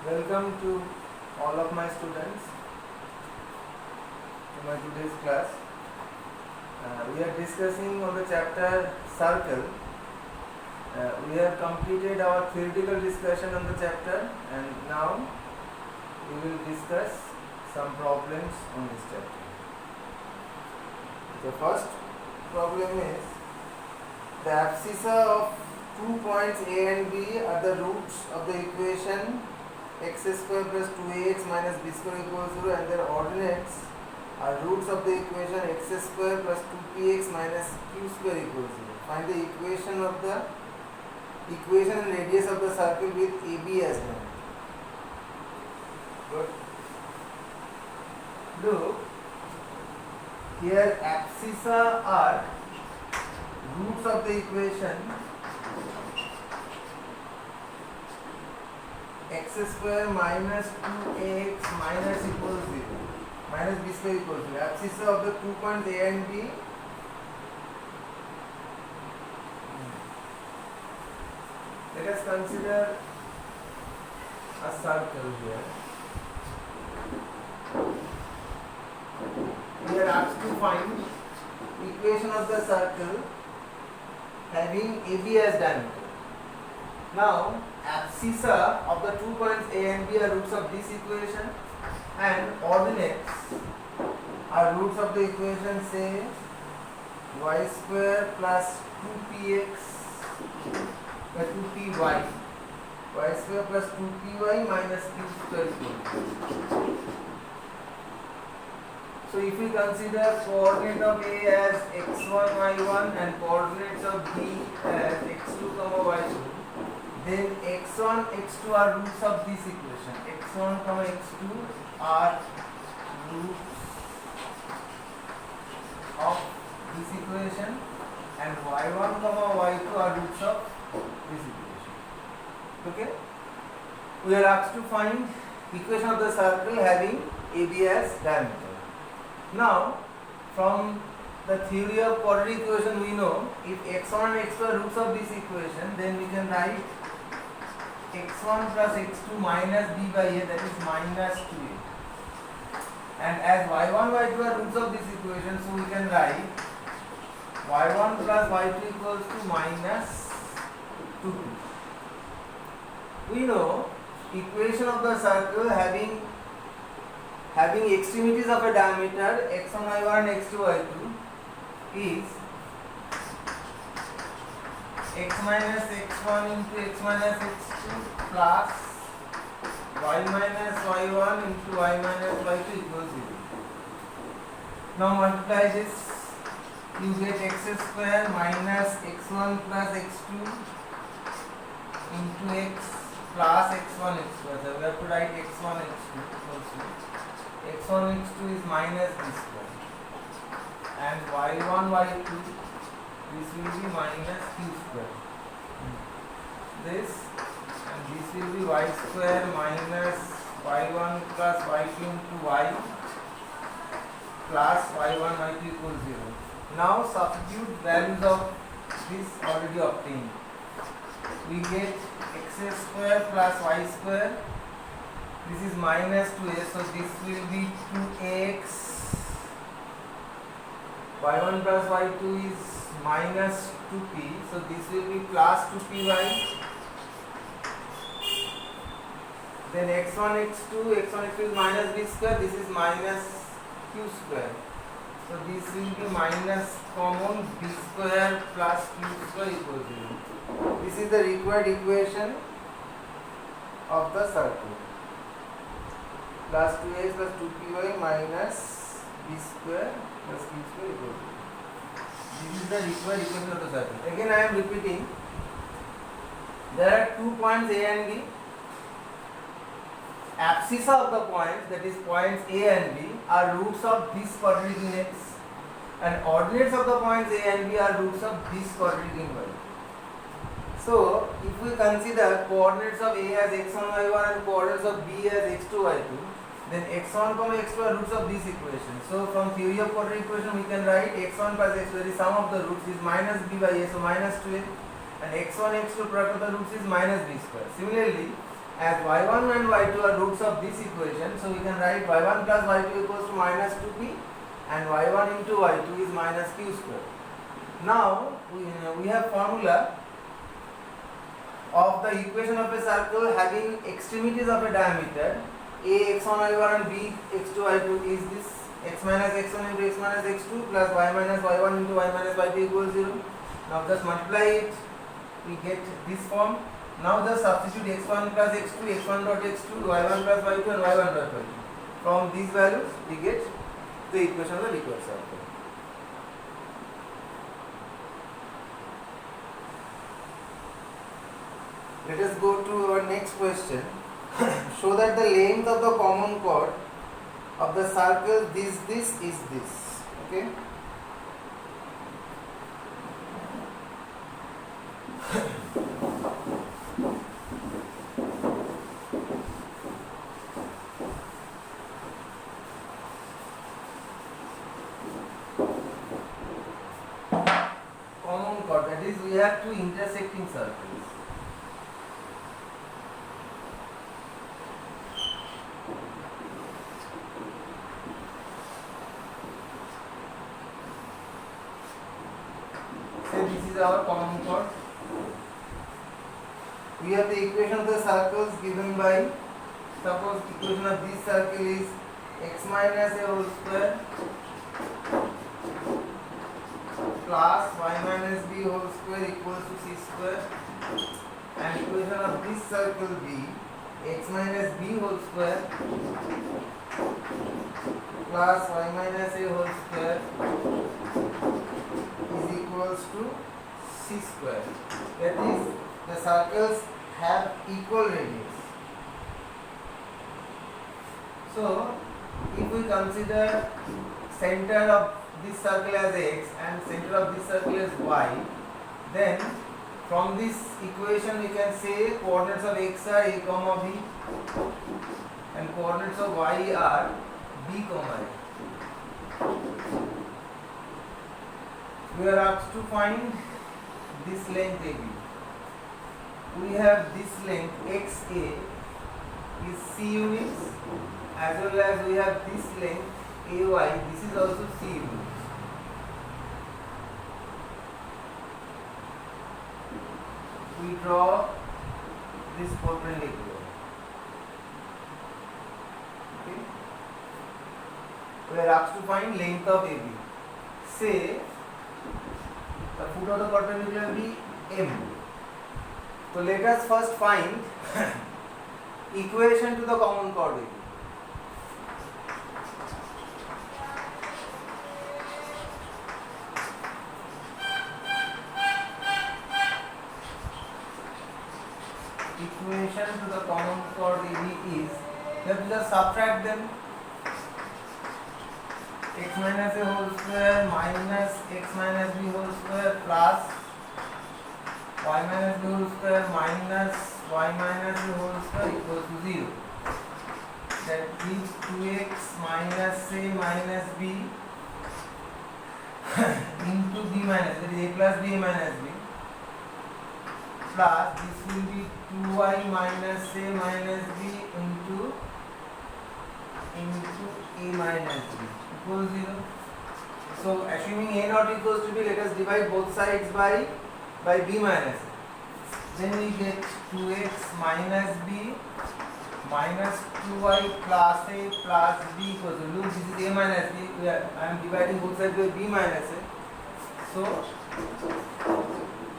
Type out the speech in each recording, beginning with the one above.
Welcome to all of my students to my today's class. We are discussing on the chapter circle. We have completed our theoretical discussion on the chapter, and now we will discuss some problems on this chapter. The first problem is the abscissa of 2 points A and B are the roots of the equation x square plus 2ax minus b square equals 0, and their ordinates are roots of the equation x square plus 2px minus q square equals 0. Find the equation and radius of the circle with AB as known. Good. Look, here abscissa are roots of the equation x square minus 2ax minus equals 0 minus b square equals 0. Abscissa of the 2 points A and B. Let us consider a circle here. We are asked to find equation of the circle having AB as diameter. Now, abscissa of the 2 points A and B are roots of this equation, and ordinates are roots of the equation, say y square plus 2px by 2py, y square plus 2py minus q square. So if we consider coordinate of A as x1, y1 and coordinates of B as x2, y2, then x1, x2 are roots of this equation. x1, x2 are roots of this equation, and y1, y2 are roots of this equation. Okay? We are asked to find equation of the circle having AB as diameter. Now, from the theory of quadratic equation, we know if x1 and x2 are roots of this equation, then we can write x1 plus x2 minus b by a, that is minus 2a. And as y1, y2 are roots of this equation, so we can write y1 plus y2 equals to minus 2b. We know equation of the circle having extremities of a diameter x1, y1 and x2, y2 is x minus x1 into x minus x2 plus y minus y1 into y minus y2 equals 0. Now multiply this, you get x square minus x1 plus x2 into x plus x1 x2. So we have to write x1 x2 also. x1 x2 is minus b square, and y1 y2, this will be minus q square. This and this will be y square minus y1 plus y2 into y plus y1 y2 equals 0. Now substitute values of this already obtained. We get x square plus y square. This is minus 2a, so this will be 2x. y1 plus y2 is minus 2p, so this will be plus 2py. Then x1 x2 is minus b square, this is minus q square. So this will be minus common b square plus q square equals 0. This is the required equation of the circle. Plus 2x plus 2py minus b square plus q square equals 0. This is the required equation of the circle. Again I am repeating. There are 2 points A and B. Abscissa of the points, that is points A and B, are roots of this quadratic in x, and ordinates of the points A and B are roots of this quadratic in y. So if we consider coordinates of A as x1, y1 and coordinates of B as x2, y2, then x1, x2 are roots of this equation. So from theory of quadratic equation we can write x1 plus x2, the sum of the roots is minus b by a, so minus 2a, and x1, x2 product of the roots is minus b square. Similarly, as y1 and y2 are roots of this equation, so we can write y1 plus y2 equals to minus 2p and y1 into y2 is minus q square. Now we have formula of the equation of a circle having extremities of a diameter a x1 y1 and b x2 y2 is this x minus x1 into x minus x2 plus y minus y1 into y minus y2 equals 0. Now just multiply it, we get this form. Now just substitute x1 plus x2, x1 dot x2, y1 plus y2 and y1 dot y2. From these values we get the equation of the liquid circle. Let us go to our next question. Show that the length of the common chord of the circle this is this. Okay. Common chord, that is we have two intersecting circles. This is our common chord. We have the equation of the circles given by, suppose equation of this circle is x minus a whole square plus y minus b whole square equals to c square, and equation of this circle b x minus b whole square plus y minus a whole square is equals to c square. That is, the circles have equal radius. So, if we consider center of this circle as x and center of this circle as y, then from this equation we can say coordinates of x are a comma b and coordinates of y are b comma a. We are asked to find this length AB. We have this length XA is C units, as well as we have this length AY, this is also C units. We draw this perpendicular. Okay. We are asked to find length of AB. Say the foot of the perpendicular be M. So let us first find equation to the common chord AB. Equation to the common chord AB is, we have to just subtract them. X minus a whole square minus x minus b whole square plus y minus b whole square minus y minus b whole square equals to 0. That gives 2x minus a minus b into b minus, that is a plus b minus b, plus this will be 2y minus a minus b into a minus b equals 0. So assuming a not equals to b, let us divide both sides by b minus a. Then we get 2x minus b minus 2y plus a plus b equals to, look, this is a minus b, I am dividing both sides by b minus a. So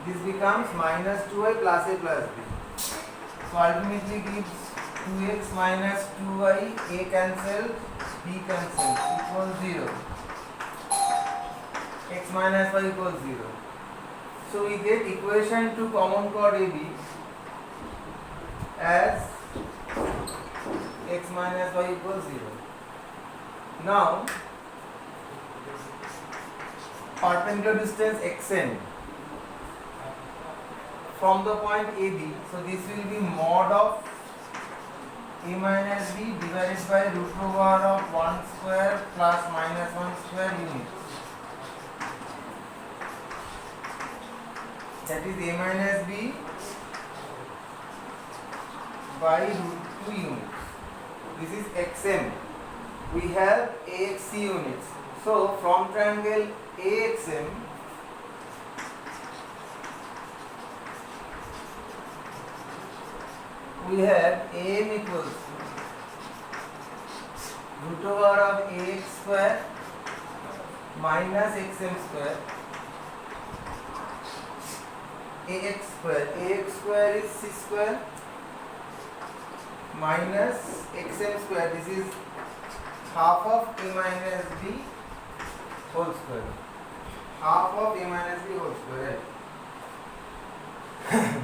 this becomes minus 2y plus a plus b. So ultimately gives 2x minus 2y, a cancelled, b cancelled, equals 0. X minus y equals 0. So we get equation to common chord AB as x minus y equals 0. Now perpendicular distance xn from the point AB, so this will be mod of a minus b divided by root over of 1 square plus minus 1 square units. That is a minus b by root 2 units. This is xm. We have axc units. So from triangle AXM, we have AM equals root over of AX square minus XM square. AX square is C square minus XM square. This is half of A minus B whole square. Half of A minus B whole square. Right?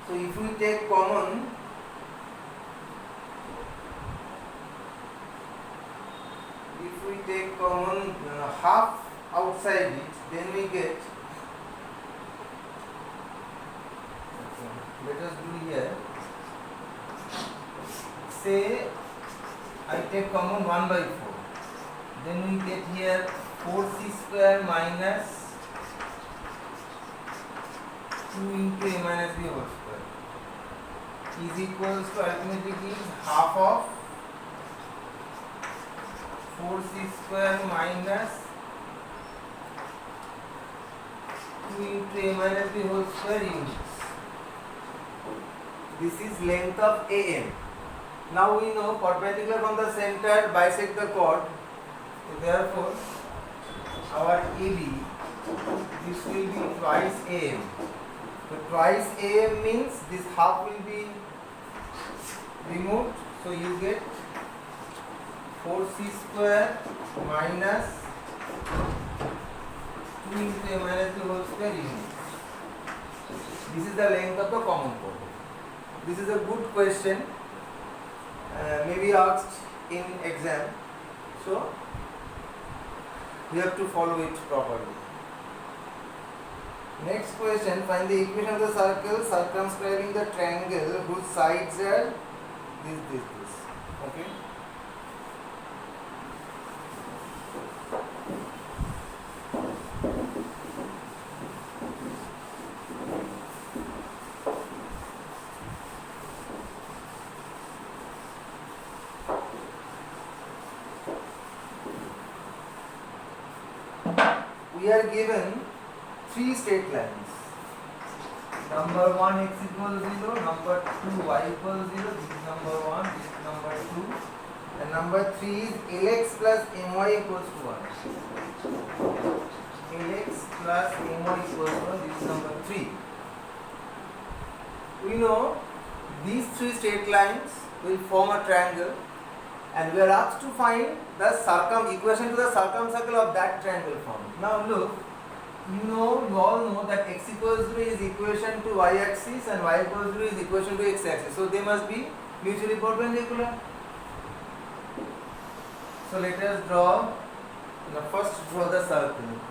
So if we take common, half outside it, then we get, let us do here, say I take common 1 by 4, then we get here 4c square minus 2 into A minus B whole square is equals to arithmetic is half of 4c square minus 2 into A minus B whole square units. This is length of AM. Now we know perpendicular from the center bisect the chord. So therefore our AB, this will be twice AM. So twice AM means this half will be removed. So you get 4c square minus 2 into A minus B whole square units. This is the length of the common chord. This is a good question, maybe asked in exam. So we have to follow it properly. Next question, find the equation of the circle circumscribing the triangle whose sides are this. Okay. We are given 3 straight lines. Number 1 x equals 0, number 2 y equals 0, this is number 1, this is number 2, and number 3 is lx plus my equals to 1. Lx plus my equals to 1, this is number 3. We know these 3 straight lines will form a triangle, and we are asked to find the equation to the circumcircle of that triangle form. Now look, you all know that x equals 0 is equation to y axis and y equals 0 is equation to x axis. So they must be mutually perpendicular. So let us first draw the circle.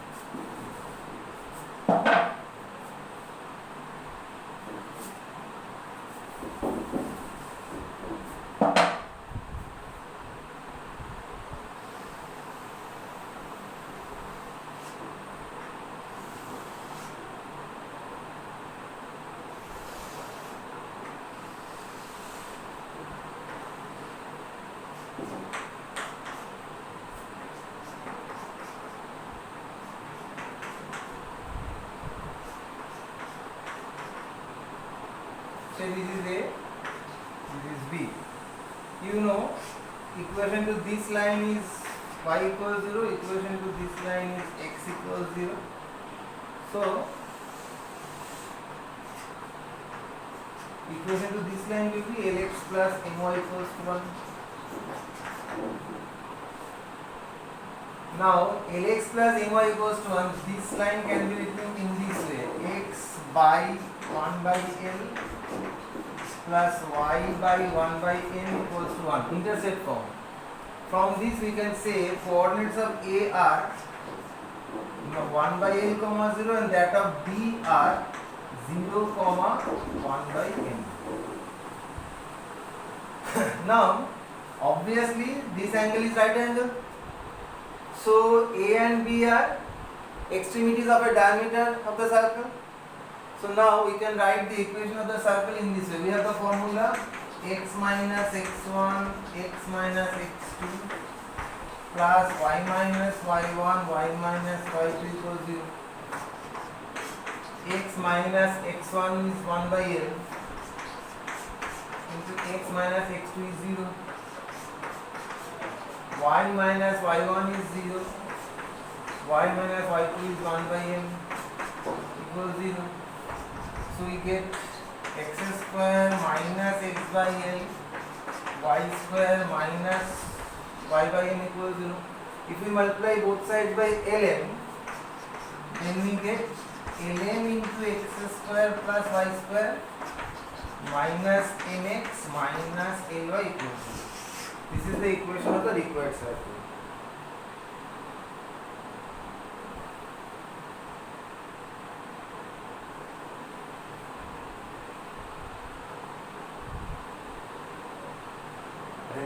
Say this is A, this is B. You know, equation to this line is y equals 0, equation to this line is x equals 0. So, equation to this line will be lx plus my equals to 1. Now, lx plus my equals to 1, this line can be written in this way, x by 1 by L plus y by 1 by n equals to 1, intercept form. From this we can say coordinates of A are 1 by L comma 0 and that of B are 0 comma 1 by n. Now obviously this angle is right angle. So A and B are extremities of a diameter of the circle. So now we can write the equation of the circle in this way. We have the formula x minus x1 x minus x2 plus y minus y1 y minus y2 equals 0. X minus x1 is 1 by L into x minus x2 is 0. Y minus y1 is 0. Y minus y2 is 1 by M equals 0. So we get x square minus x by L, y square minus y by M equals 0. If we multiply both sides by Ln, then we get Ln into x square plus y square minus mx minus ly equals 0. This is the equation of the required circle.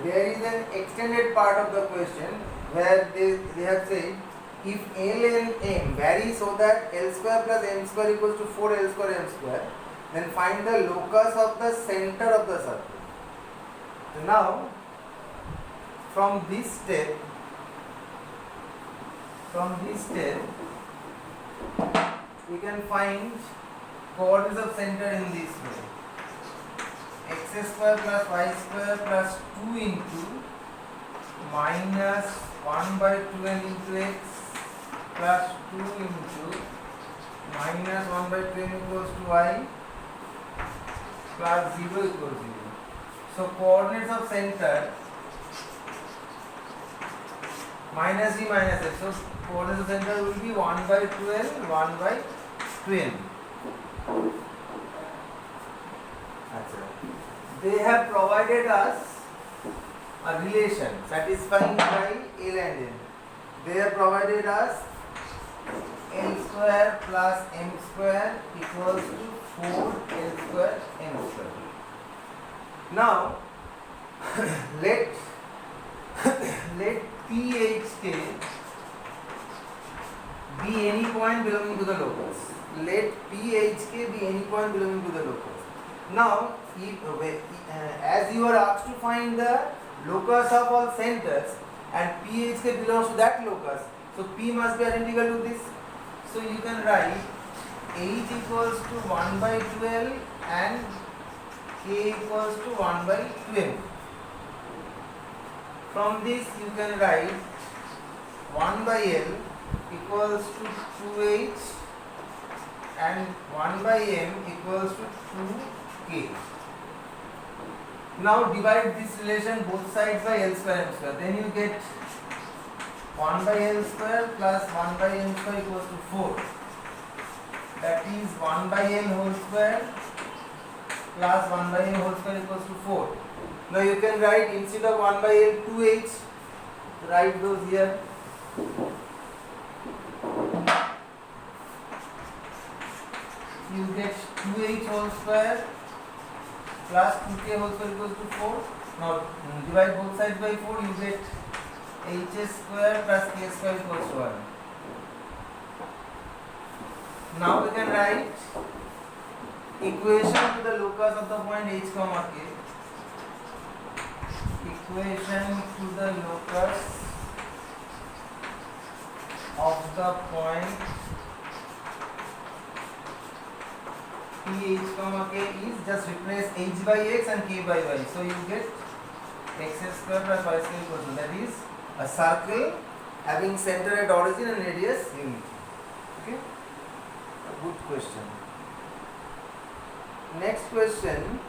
There is an extended part of the question where they have said if L and M vary so that L square plus M square equals to 4L square M square, then find the locus of the center of the circle. So now from this step we can find coordinates of center in this way. X square plus y square plus 2 into minus 1 by 12 into x plus 2 into minus 1 by 12 equals to y plus 0 equals 0. So coordinates of center minus d minus x. So coordinates of center will be 1 by 12, 1 by 12. They have provided us a relation satisfying by L and M. They have provided us L square plus M square equals to 4L square M square. Now let PHK be any point belonging to the locus. Let PHK be any point belonging to the locus. Now, as you are asked to find the locus of all centers and PHK belongs to that locus, so P must be identical to this. So you can write H equals to 1 by 12 and K equals to 1 by 12. From this you can write 1 by L equals to 2H and 1 by M equals to 2K. Now divide this relation both sides by L square M square. Then you get 1 by L square plus 1 by M square equals to 4. That is 1 by L whole square plus 1 by M whole square equals to 4. Now you can write instead of 1 by L 2H, write those here. You get 2H whole square plus 2K whole square equals to 4. Now divide both sides by 4, you get H square plus K square equals to 1. Now we can write equation to the locus of the point H comma K. Equation to the locus of the point P H comma K is just replace H by X and K by Y. So you get X square plus Y square equals to, that is a circle having center at origin and radius unity. Okay, a good question. Next question.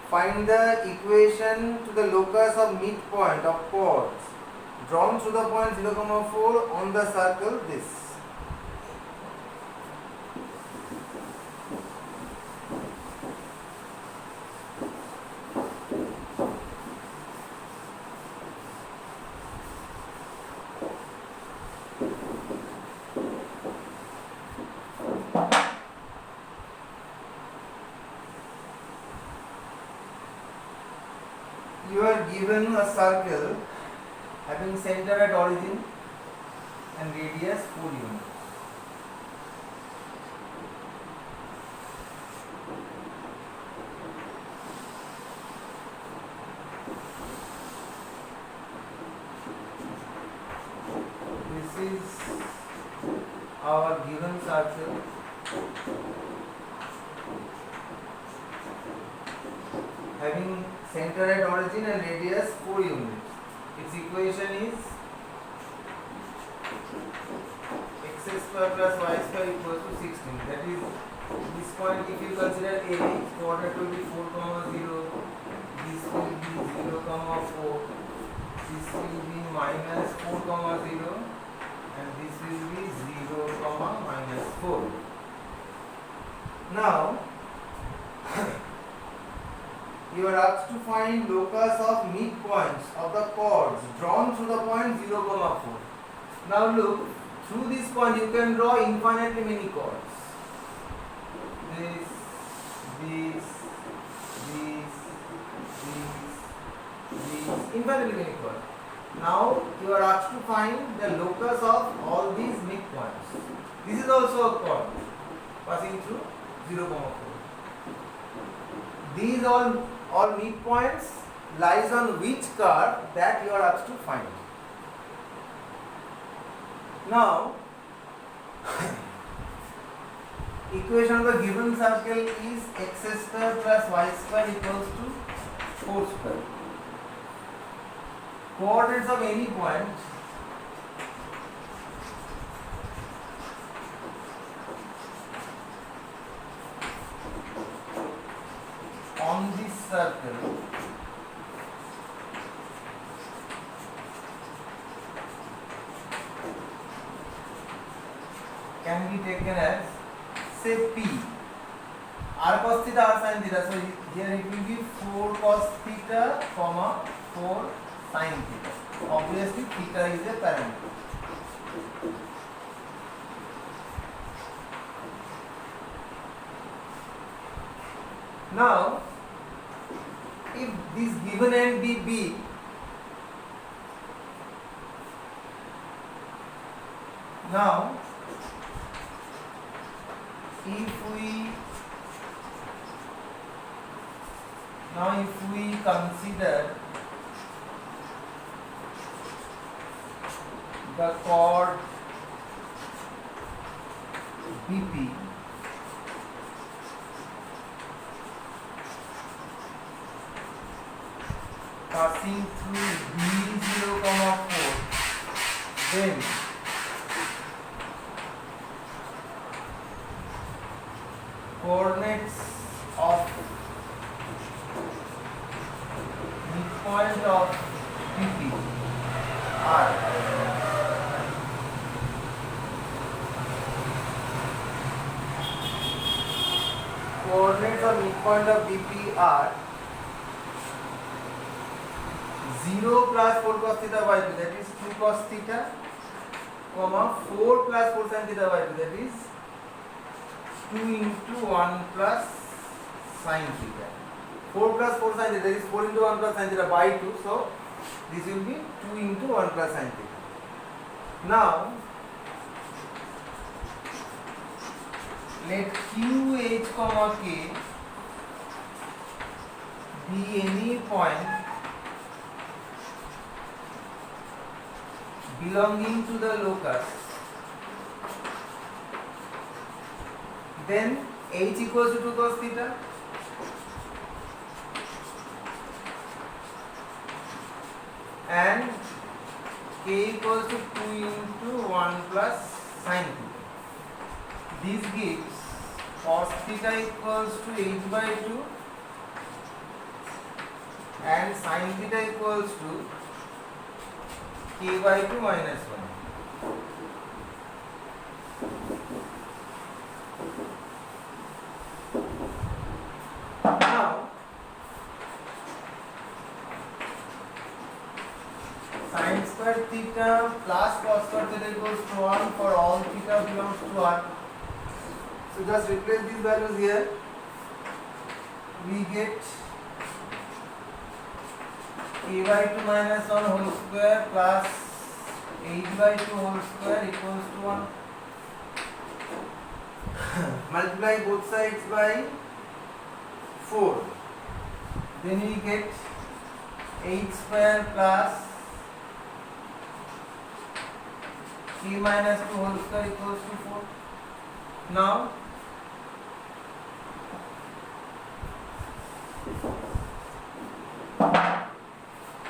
Find the equation to the locus of midpoint of chords drawn through the point 0, 4 on the circle this. You are given a circle having center at origin and radius 4 units. circle having center at origin and radius 4 units. Its equation is x square plus y square equals to 16. That is, this point, if you consider A, its coordinate will be 4, 0. This will be 0, 4. This will be minus 4, 0. And this will be 0, minus 4. Now, you are asked to find locus of midpoints of the chords drawn through the point 0, 4. Now look, through this point you can draw infinitely many chords. This, infinitely many chords. Now you are asked to find the locus of all these midpoints. This is also a chord passing through 0, 4. These all midpoints lies on which curve, that you are asked to find. Now, equation of the given circle is x square plus y square equals to 4 square. Coordinates of any point on this circle can be taken as, say, P. R cos theta, R sin theta. So here it will be 4 cos theta, 4 sin theta. Obviously, theta is a parameter. Now, if this given end be B, now if we consider the chord BP passing through B0, 4, then coordinates of midpoint of BP are coordinates of midpoint of BP are 0 plus 4 cos theta by 2, that is 2 cos theta, 4 plus 4 sin theta by 2, that is 2 into 1 plus sin theta. 4 plus 4 sin theta, that is 4 into 1 plus sin theta by 2, so this will be 2 into 1 plus sin theta. Now, let QH, K be any point belonging to the locus, then H equals to 2 cos theta and K equals to 2 into 1 plus sin theta. This gives cos theta equals to H by 2 and sin theta equals to K by 2 minus 1. Now, sin square theta plus cos square theta equals to 1 for all theta belongs to R. So just replace these values here. We get k by 2 minus 1 whole square plus h by 2 whole square equals to 1. Multiply both sides by 4. Then we get h square plus k minus 2 whole square equals to 4. Now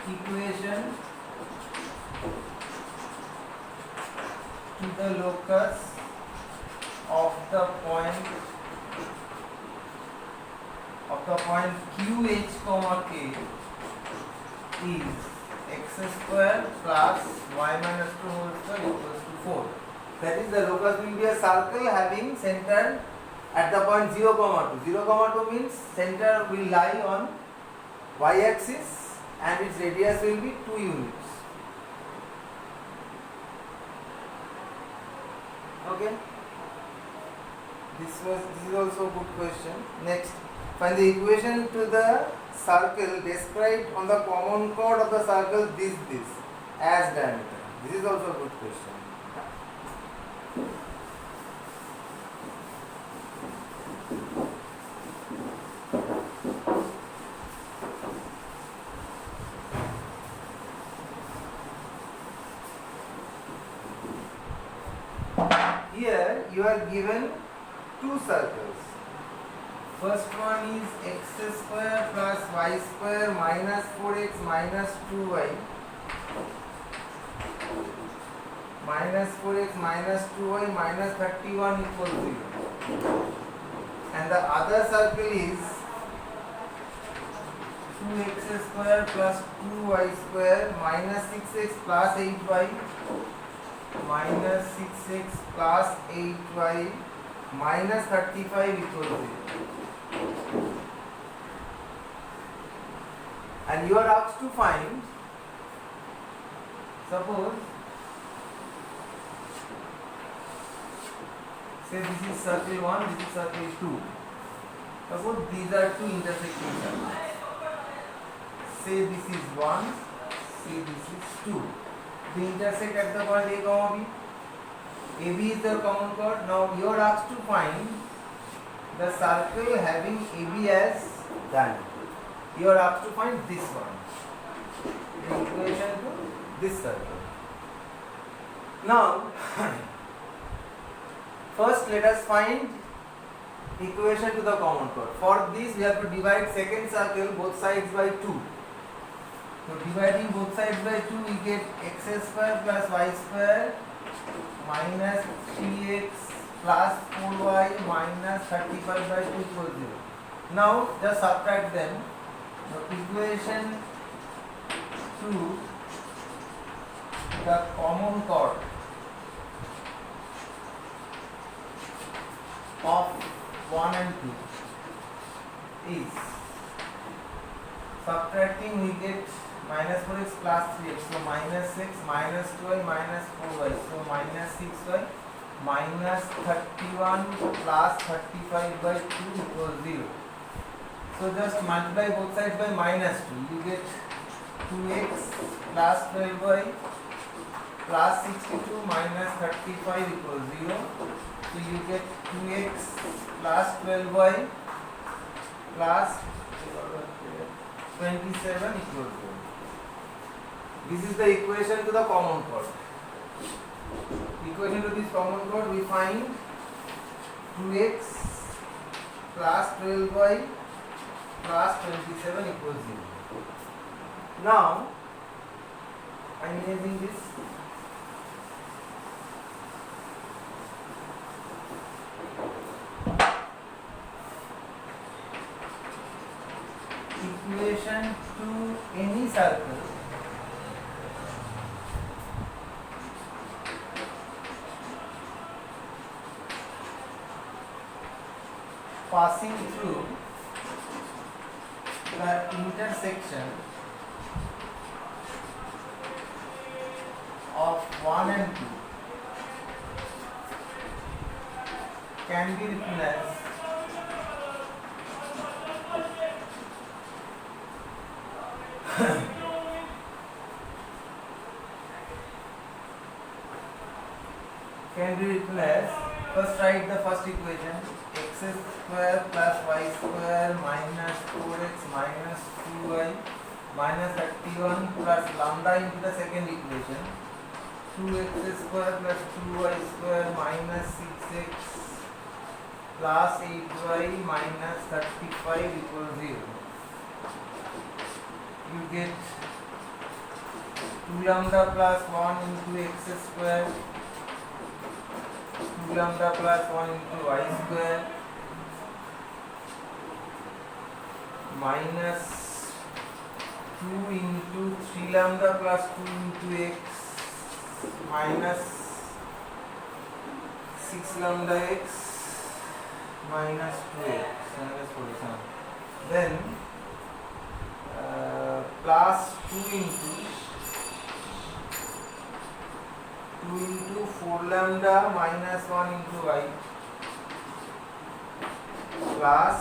equation to the locus of the point QH comma K is x square plus y minus 2 whole square equals to 4. That is, the locus will be a circle having center at the point 0 comma 2. 0 comma 2 means center will lie on y axis and its radius will be 2 units. Okay, this is also a good question. Next, find the equation to the circle described on the common chord of the circle this as diameter. This is also a good question. Here you are given two circles. First one is x square plus y square minus 4x minus 2y minus 4x minus 2y minus 31 equals 0. And the other circle is 2x square plus 2y square minus 6x plus 8y minus 6x plus 8y minus 35 equals 0. And you are asked to find, suppose, say this is circle 1, this is circle 2. Suppose these are two intersecting circles. Say this is 1, say this is 2. They intersect at the point A, comma B. AB is the common chord. Now you are asked to find the circle having AB as diameter. You are asked to find this one, the equation to this circle. Now, first let us find equation to the common chord. For this we have to divide second circle both sides by 2. So dividing both sides by 2, we get x square plus y square minus 3x plus 4y minus 35 by 2 equals 0. Now just subtract them. The equation to the common chord of 1 and 2 is, subtracting we get minus 4x plus 3x, so minus 6 minus 2y minus 4y, so minus 6y minus 31 plus 35 by 2 equals 0. So just multiply both sides by minus 2, you get 2x plus 12y plus 62 minus 35 equals 0. So you get 2x plus 12y plus 27 equals 0. This is the equation to the common chord. Equation to this common chord, we find 2x plus 12y plus 27 equals 0. Now I am erasing this. Equation to any circle passing through the intersection of 1 and 2 can be written as first write the first equation, x square plus y square minus 4x minus 2y minus 31 plus lambda into the second equation, 2x square plus 2y square minus 6x plus 8y minus 35 equals 0. You get 2 lambda plus 1 into x square, 2 lambda plus 1 into y square, minus 2 into 3 lambda plus 2 into x, minus 6 lambda x minus 2x, then plus 2 into 4 lambda minus 1 into y plus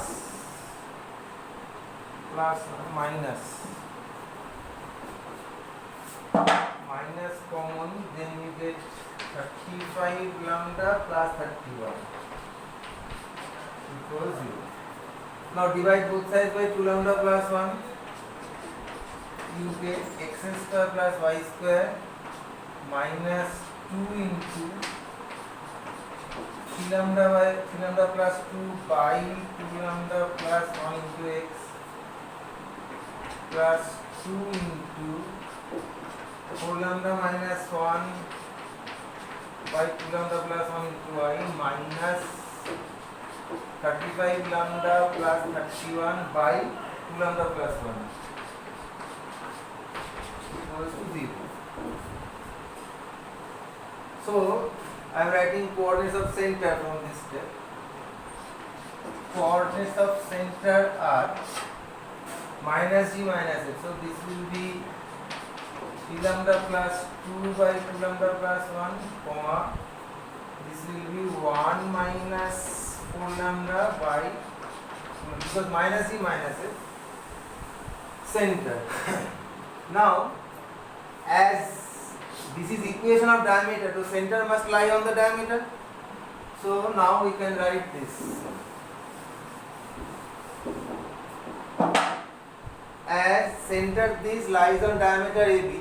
minus common, then you get 35 lambda plus 31 equals 0. Now divide both sides by 2 lambda plus 1. You get x square plus y square minus 2 into 3 lambda plus 2 by 2 lambda plus 1 into x plus 2 into 4 lambda minus 1 by 2 lambda plus 1 into y minus 35 lambda plus 31 by 2 lambda plus 1 equals to 0. So I am writing coordinates of center from this step. Coordinates of center are minus g minus x. So this will be 3 lambda plus 2 by 2 lambda plus 1, comma, this will be 1 minus 4 lambda by, because minus g minus x, center. Now, as this is equation of diameter, so center must lie on the diameter. So now we can write this. As center this lies on diameter AB,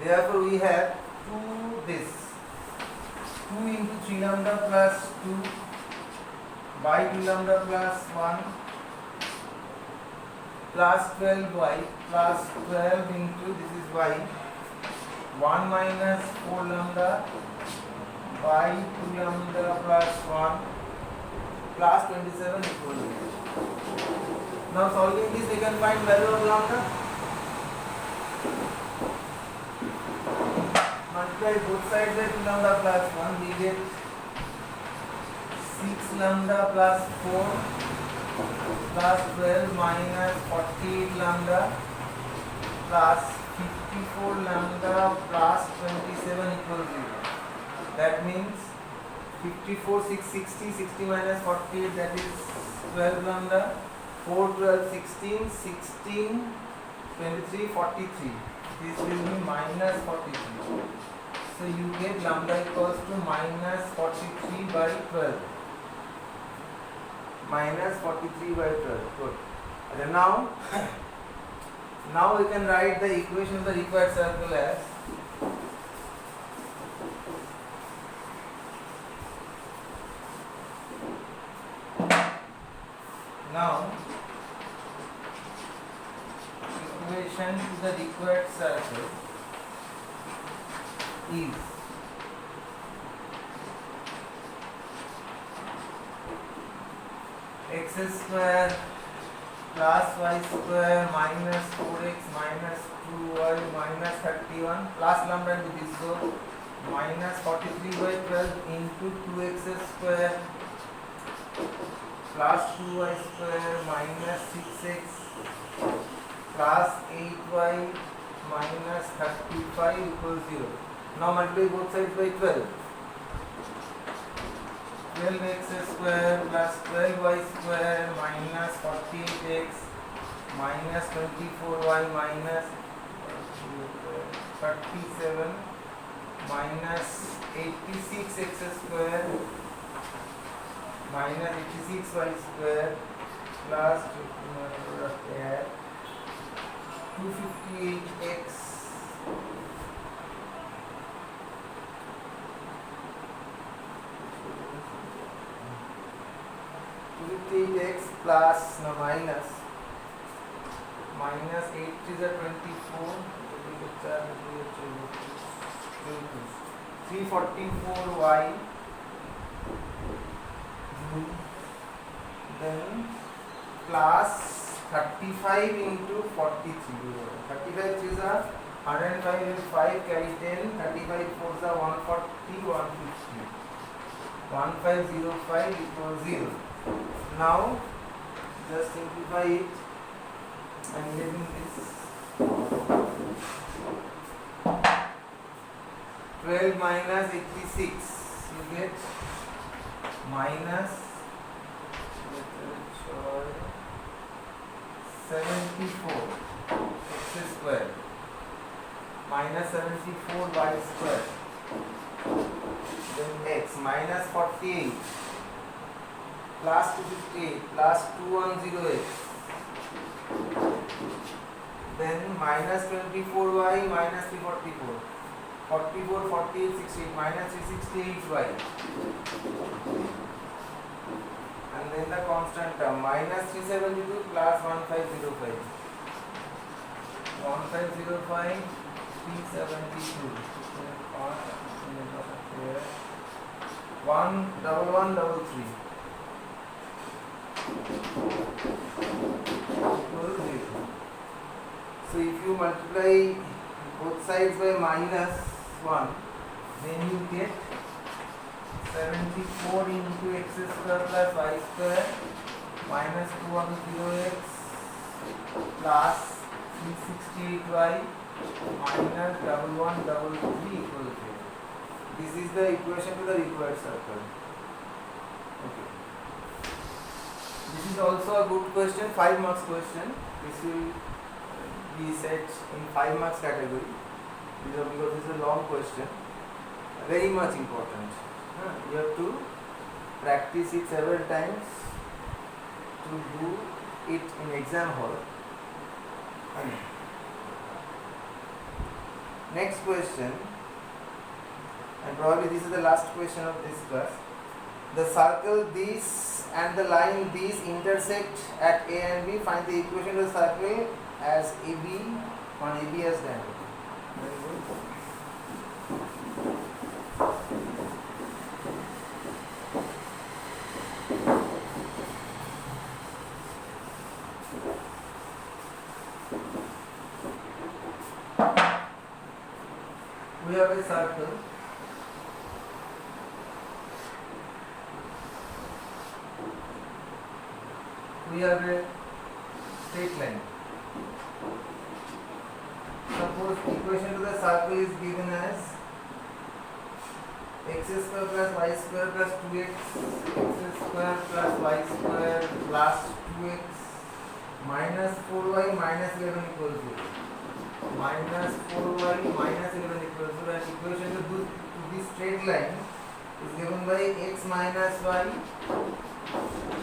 therefore we have 2 into 3 lambda plus 2 by 2 lambda plus 1 plus 12y plus 12 into, this is y, 1 minus 4 lambda by 2 lambda plus 1 plus 27 equals 0. Now solving this, we can find value of lambda. Multiply both sides by 2 lambda plus 1, we get 6 lambda plus 4 plus 12 minus 48 lambda plus 54 lambda plus 27 equals 0. That means 54, 6, 60, 60 minus 48, that is 12 lambda, 4, 12, 16, 16, 23, 43. This will be minus 43. So you get lambda equals to minus 43 by 12. Minus 43 by 12. Good. And now we can write the equation of the required circle as equation to the required circle is x square plus y square minus 4x minus 2y minus 31 plus lambda into this, so minus 43 by 12 into 2x square plus 2y square minus 6x plus 8y minus 35 equals 0. Now multiply both sides by 12. 12x square plus 12y square minus 48x minus 24y minus 37 minus 86x square minus 86y square plus 258x 58x plus minus 8 is a 24, 344y, then plus 35 into 43. 35 3s are 105 is 5, carry 10, 35 4s are 140, 150. 1505 equals 0. Now just simplify it. I am getting this 12 minus 86, you get minus 74 x square minus 74 y square, then x minus 48 plus 258 plus 210x, then minus 24y minus 344, 44, 48, 68 minus 368y, and then the constant term minus 372 plus 1505, 1505, 372, 11133 equals 0. So if you multiply both sides by minus 1, then you get 74 into x square plus y square minus 210x plus 368y minus 1133 equals 0. This is the equation to the required circle. Okay. This is also a good question, 5 marks question. This will be set in 5 marks category because this is a long question, very much important. You have to practice it several times to do it in exam hall. Next question, and probably this is the last question of this class. The circle this and the line these intersect at A and B. Find the equation of the circle as AB on AB as diameter. Very good. We have a circle. We have a straight line. Suppose equation to the circle is given as x square plus y square plus 2x, x square plus y square plus 2x minus 4y minus 11 equals 0. Minus 4y minus 11 equals 0, and equation to this straight line is given by x minus y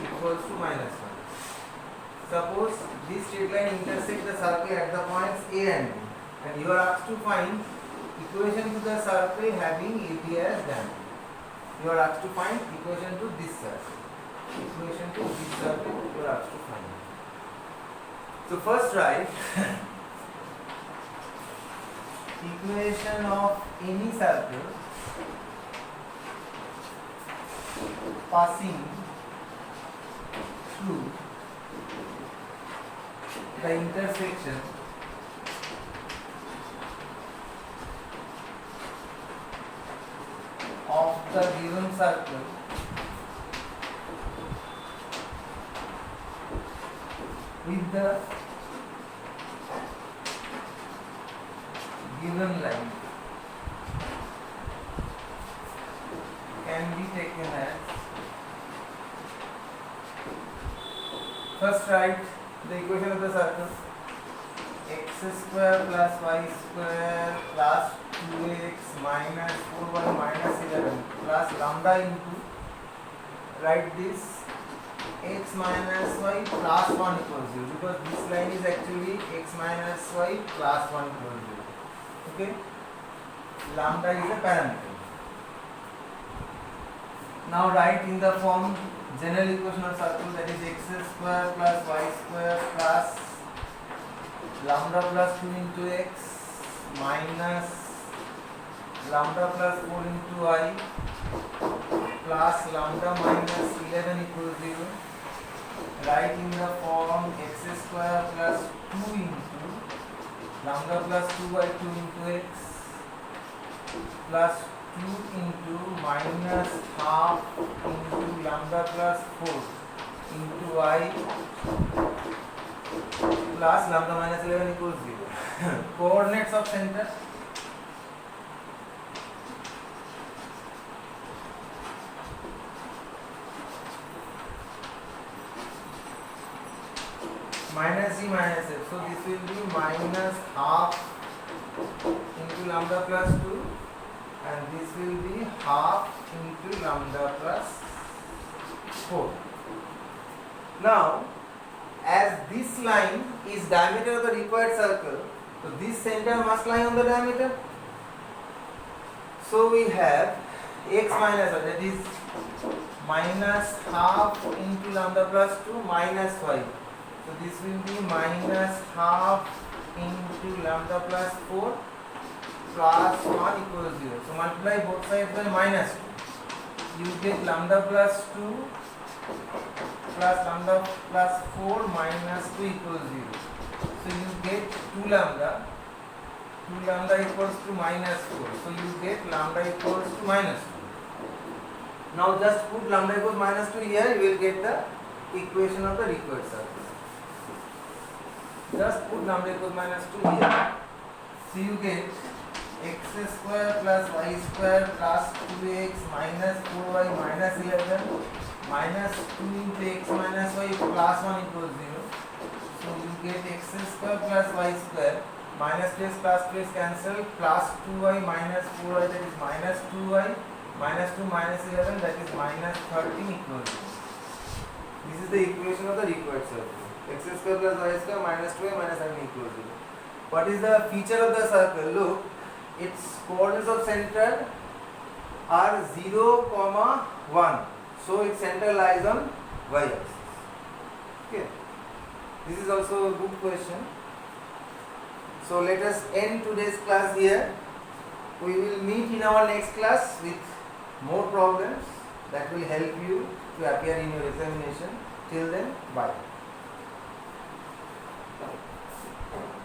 equals to minus 1. Suppose this straight line intersects the circle at the points A and B, and you are asked to find equation to the circle having AB as diameter. You are asked to find equation to this circle. Equation to this circle you are asked to find. So first write equation of any circle passing through the intersection of the given circle with the given line can be taken as, first write the equation of the circle x square plus y square plus 2x minus 4y minus 11 plus lambda into, write this x minus y plus 1 equals 0, because this line is actually x minus y plus 1 equals 0. Okay, lambda is a parameter. Now write in the form general equation of circle, that is x square plus y square plus lambda plus 2 into x minus lambda plus 4 into y plus lambda minus 11 equals 0. Write in the form x square plus 2 into lambda plus 2y 2 into x plus 2 into minus half into lambda plus 4 into y plus lambda minus 11 equals 0. Coordinates of center. Minus g minus f. So this will be minus half into lambda plus 2 and this will be half into lambda plus 4. Now, as this line is diameter of the required circle, so this center must lie on the diameter. So we have x minus y, that is minus half into lambda plus 2 minus y. So this will be minus half into lambda plus 4 plus 1 equals 0. So multiply both sides by minus 2. You get lambda plus 2 plus lambda plus 4 minus 2 equals 0. So you get 2 lambda equals to minus 4. So you get lambda equals to minus 2. Now just put lambda equals minus 2 here, you will get the equation of the required circle. Just put lambda equals minus 2 here. So you get x square plus y square plus 2x minus 4y minus 11 minus 2 into x minus y plus 1 equals 0. So you get x square plus y square minus 2x plus 2x cancel plus 2y minus 4y, that is minus 2y minus 2 minus 11, that is minus 13 equals 0. This is the equation of the required circle. X square plus y square minus 2y minus 7 equals 0. What is the feature of the circle? Look, its coordinates of center are 0, 1. So its center lies on y axis. Okay. This is also a good question. So let us end today's class here. We will meet in our next class with more problems that will help you to appear in your examination. Till then, bye.